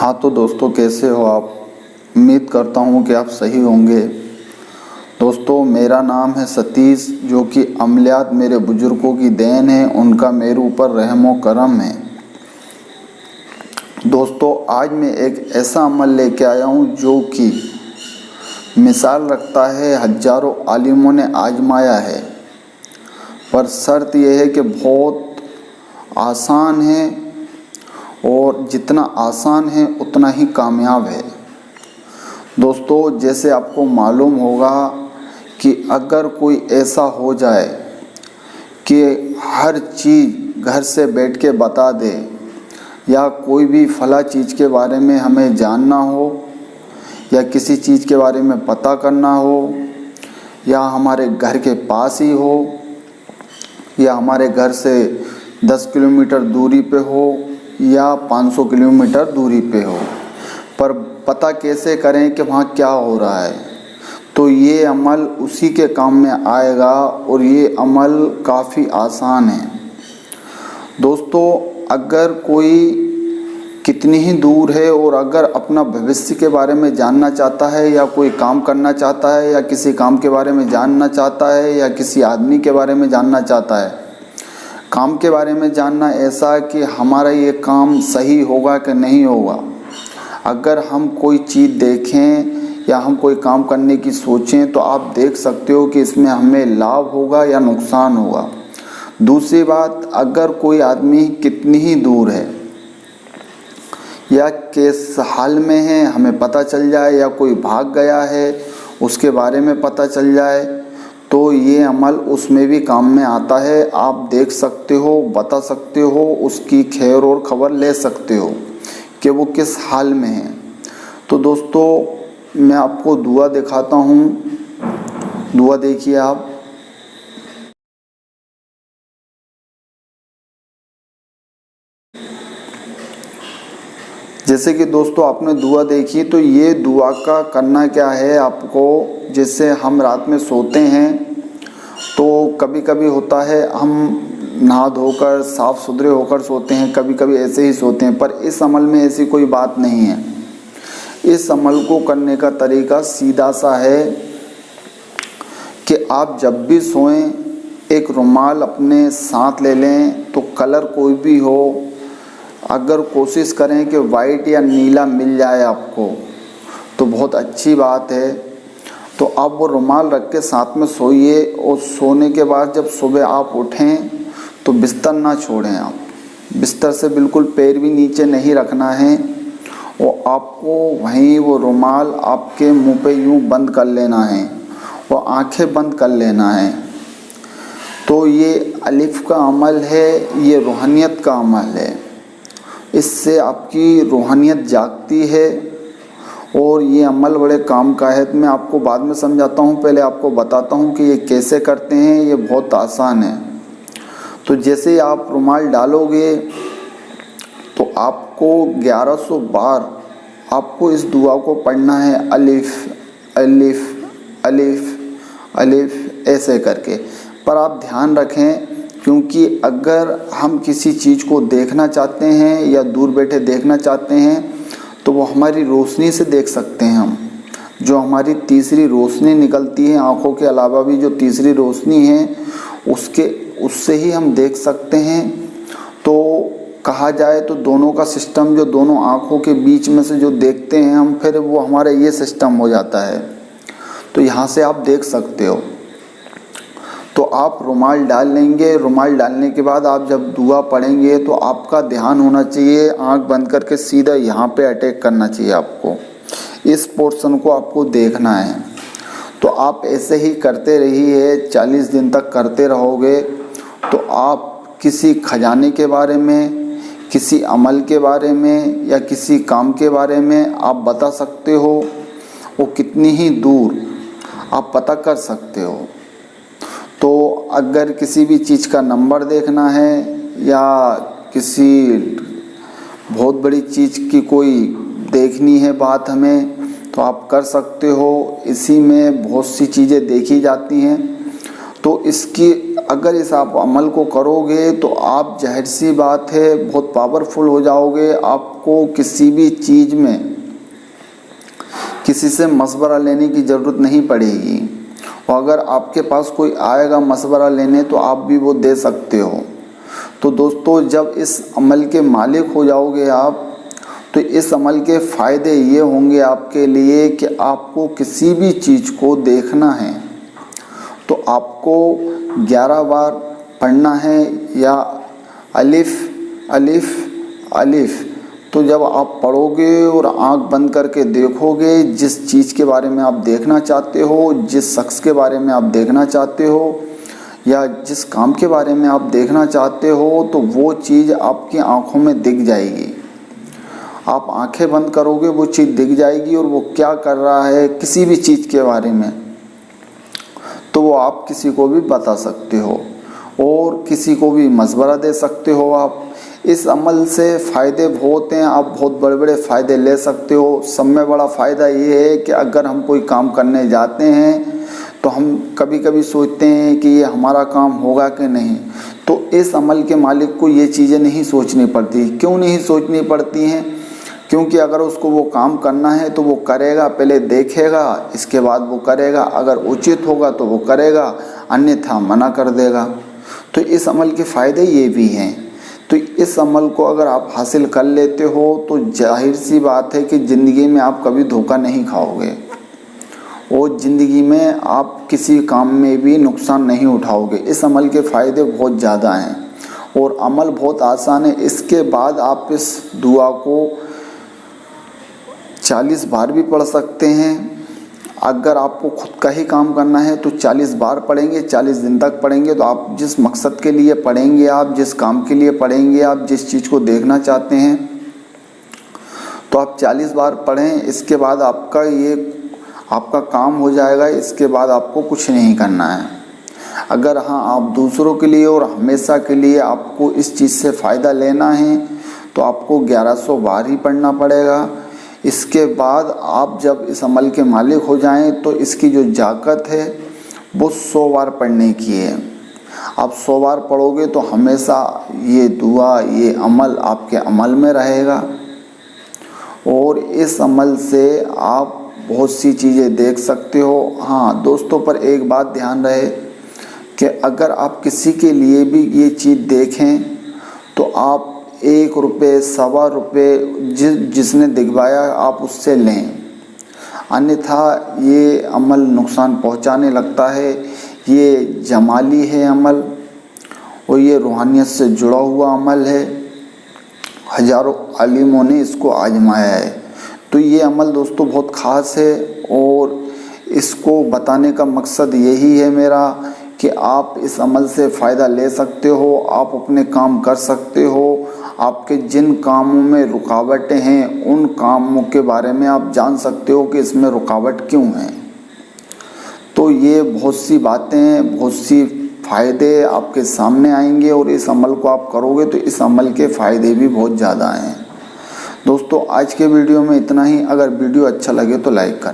हाँ तो दोस्तों, कैसे हो आप? उम्मीद करता हूँ कि आप सही होंगे। दोस्तों, मेरा नाम है सतीश, जो कि अमलियात मेरे बुजुर्गों की देन है, उनका मेरे ऊपर रहमो करम है। दोस्तों, आज मैं एक ऐसा अमल लेके आया हूँ जो कि मिसाल रखता है, हजारों आलिमों ने आजमाया है, पर शर्त यह है कि बहुत आसान है और जितना आसान है उतना ही कामयाब है। दोस्तों, जैसे आपको मालूम होगा कि अगर कोई ऐसा हो जाए कि हर चीज़ घर से बैठ के बता दे, या कोई भी फला चीज़ के बारे में हमें जानना हो, या किसी चीज़ के बारे में पता करना हो, या हमारे घर के पास ही हो, या हमारे घर से 10 किलोमीटर दूरी पे हो, या 500 किलोमीटर दूरी पे हो, पर पता कैसे करें कि वहाँ क्या हो रहा है, तो ये अमल उसी के काम में आएगा और ये अमल काफ़ी आसान है। दोस्तों, अगर कोई कितनी ही दूर है और अगर अपना भविष्य के बारे में जानना चाहता है, या कोई काम करना चाहता है, या किसी काम के बारे में जानना चाहता है, या किसी आदमी के बारे में जानना चाहता है, काम के बारे में जानना ऐसा कि हमारा ये काम सही होगा कि नहीं होगा। अगर हम कोई चीज़ देखें या हम कोई काम करने की सोचें तो आप देख सकते हो कि इसमें हमें लाभ होगा या नुकसान होगा। दूसरी बात, अगर कोई आदमी कितनी ही दूर है या किस हाल में है हमें पता चल जाए, या कोई भाग गया है उसके बारे में पता चल जाए, तो ये अमल उसमें भी काम में आता है। आप देख सकते हो, बता सकते हो, उसकी खैर और खबर ले सकते हो कि वो किस हाल में है। तो दोस्तों, मैं आपको दुआ दिखाता हूँ। दुआ देखिए आप। जैसे कि दोस्तों आपने दुआ देखी, तो ये दुआ का करना क्या है आपको, जैसे हम रात में सोते हैं तो कभी कभी होता है हम नहा धोकर साफ़ सुथरे होकर सोते हैं, कभी कभी ऐसे ही सोते हैं, पर इस अमल में ऐसी कोई बात नहीं है। इस अमल को करने का तरीका सीधा सा है कि आप जब भी सोएं एक रुमाल अपने साथ ले लें, तो कलर कोई भी हो, अगर कोशिश करें कि वाइट या नीला मिल जाए आपको तो बहुत अच्छी बात है। तो आप वो रुमाल रख के साथ में सोइए, और सोने के बाद जब सुबह आप उठें तो बिस्तर ना छोड़ें। आप बिस्तर से बिल्कुल पैर भी नीचे नहीं रखना है, और आपको वहीं वो रुमाल आपके मुंह पे यूं बंद कर लेना है और आंखें बंद कर लेना है। तो ये अलिफ का अमल है, ये रूहानियत का अमल है। इससे आपकी रूहानियत जागती है और ये अमल बड़े काम का है। मैं आपको बाद में समझाता हूँ, पहले आपको बताता हूँ कि ये कैसे करते हैं। ये बहुत आसान है। तो जैसे आप रुमाल डालोगे तो आपको 1100 बार आपको इस दुआ को पढ़ना है, अलिफ अलिफ अलिफ अलिफ ऐसे करके। पर आप ध्यान रखें, क्योंकि अगर हम किसी चीज़ को देखना चाहते हैं या दूर बैठे देखना चाहते हैं तो वो हमारी रोशनी से देख सकते हैं। हम जो हमारी तीसरी रोशनी निकलती है, आँखों के अलावा भी जो तीसरी रोशनी है, उससे ही हम देख सकते हैं। तो कहा जाए तो दोनों का सिस्टम, जो दोनों आँखों के बीच में से जो देखते हैं हम, फिर वो हमारा ये सिस्टम हो जाता है। तो यहाँ से आप देख सकते हो। तो आप रुमाल डाल लेंगे। रुमाल डालने के बाद आप जब दुआ पढ़ेंगे तो आपका ध्यान होना चाहिए, आंख बंद करके सीधा यहाँ पे अटैक करना चाहिए आपको। इस पोर्शन को आपको देखना है। तो आप ऐसे ही करते रहिए, 40 दिन तक करते रहोगे तो आप किसी खजाने के बारे में, किसी अमल के बारे में, या किसी काम के बारे में आप बता सकते हो। वो कितनी ही दूर आप पता कर सकते हो। तो अगर किसी भी चीज़ का नंबर देखना है, या किसी बहुत बड़ी चीज़ की कोई देखनी है बात हमें, तो आप कर सकते हो। इसी में बहुत सी चीज़ें देखी जाती हैं। तो इसकी अगर इस आप अमल को करोगे तो आप ज़ाहिर सी बात है बहुत पावरफुल हो जाओगे। आपको किसी भी चीज़ में किसी से मशवरा लेने की ज़रूरत नहीं पड़ेगी, और अगर आपके पास कोई आएगा मशवरा लेने तो आप भी वो दे सकते हो। तो दोस्तों, जब इस अमल के मालिक हो जाओगे आप, तो इस अमल के फ़ायदे ये होंगे आपके लिए कि आपको किसी भी चीज़ को देखना है तो आपको 11 बार पढ़ना है, या अलिफ अलिफ अलिफ। तो जब आप पढ़ोगे और आंख बंद करके देखोगे, जिस चीज़ के बारे में आप देखना चाहते हो, जिस शख्स के बारे में आप देखना चाहते हो, या जिस काम के बारे में आप देखना चाहते हो, तो वो चीज़ आपकी आंखों में दिख जाएगी। आप आंखें बंद करोगे, वो चीज़ दिख जाएगी, और वो क्या कर रहा है किसी भी चीज़ के बारे में, तो वो आप किसी को भी बता सकते हो और किसी को भी मशवरा दे सकते हो। आप इस अमल से फ़ायदे बहुत हैं, आप बहुत बड़े बड़े फ़ायदे ले सकते हो। सब में बड़ा फ़ायदा ये है कि अगर हम कोई काम करने जाते हैं तो हम कभी कभी सोचते हैं कि ये हमारा काम होगा कि नहीं, तो इस अमल के मालिक को ये चीज़ें नहीं सोचनी पड़ती। क्यों नहीं सोचनी पड़ती हैं? क्योंकि अगर उसको वो काम करना है तो वो करेगा, पहले देखेगा, इसके बाद वो करेगा। अगर उचित होगा तो वो करेगा, अन्यथा मना कर देगा। तो इस अमल के फ़ायदे ये भी हैं। तो इस अमल को अगर आप हासिल कर लेते हो तो जाहिर सी बात है कि ज़िंदगी में आप कभी धोखा नहीं खाओगे, और ज़िंदगी में आप किसी काम में भी नुकसान नहीं उठाओगे। इस अमल के फ़ायदे बहुत ज़्यादा हैं और अमल बहुत आसान है। इसके बाद आप इस दुआ को 40 बार भी पढ़ सकते हैं। अगर आपको खुद का ही काम करना है तो 40 बार पढ़ेंगे, 40 दिन तक पढ़ेंगे। तो आप जिस मकसद के लिए पढ़ेंगे, आप जिस काम के लिए पढ़ेंगे, आप जिस चीज़ को देखना चाहते हैं, तो आप 40 बार पढ़ें। इसके बाद आपका काम हो जाएगा। इसके बाद आपको कुछ नहीं करना है। अगर हाँ, आप दूसरों के लिए और हमेशा के लिए आपको इस चीज़ से फ़ायदा लेना है तो आपको 1100 बार ही पढ़ना पड़ेगा। इसके बाद आप जब इस अमल के मालिक हो जाएं तो इसकी जो जाकत है वो 100 बार पढ़ने की है। आप 100 बार पढ़ोगे तो हमेशा ये दुआ, ये अमल आपके अमल में रहेगा, और इस अमल से आप बहुत सी चीज़ें देख सकते हो। हाँ दोस्तों, पर एक बात ध्यान रहे कि अगर आप किसी के लिए भी ये चीज़ देखें तो आप 1 रुपये, सवा रुपये जिसने दिखवाया आप उससे लें, अन्यथा ये अमल नुकसान पहुंचाने लगता है। ये जमाली है अमल, और ये रूहानियत से जुड़ा हुआ अमल है। हज़ारों आलिमों ने इसको आजमाया है। तो ये अमल दोस्तों बहुत ख़ास है, और इसको बताने का मकसद यही है मेरा कि आप इस अमल से फ़ायदा ले सकते हो, आप अपने काम कर सकते हो। आपके जिन कामों में रुकावटें हैं उन कामों के बारे में आप जान सकते हो कि इसमें रुकावट क्यों है। तो ये बहुत सी बातें, बहुत सी फ़ायदे आपके सामने आएंगे, और इस अमल को आप करोगे तो इस अमल के फ़ायदे भी बहुत ज़्यादा हैं। दोस्तों, आज के वीडियो में इतना ही। अगर वीडियो अच्छा लगे तो लाइक करें।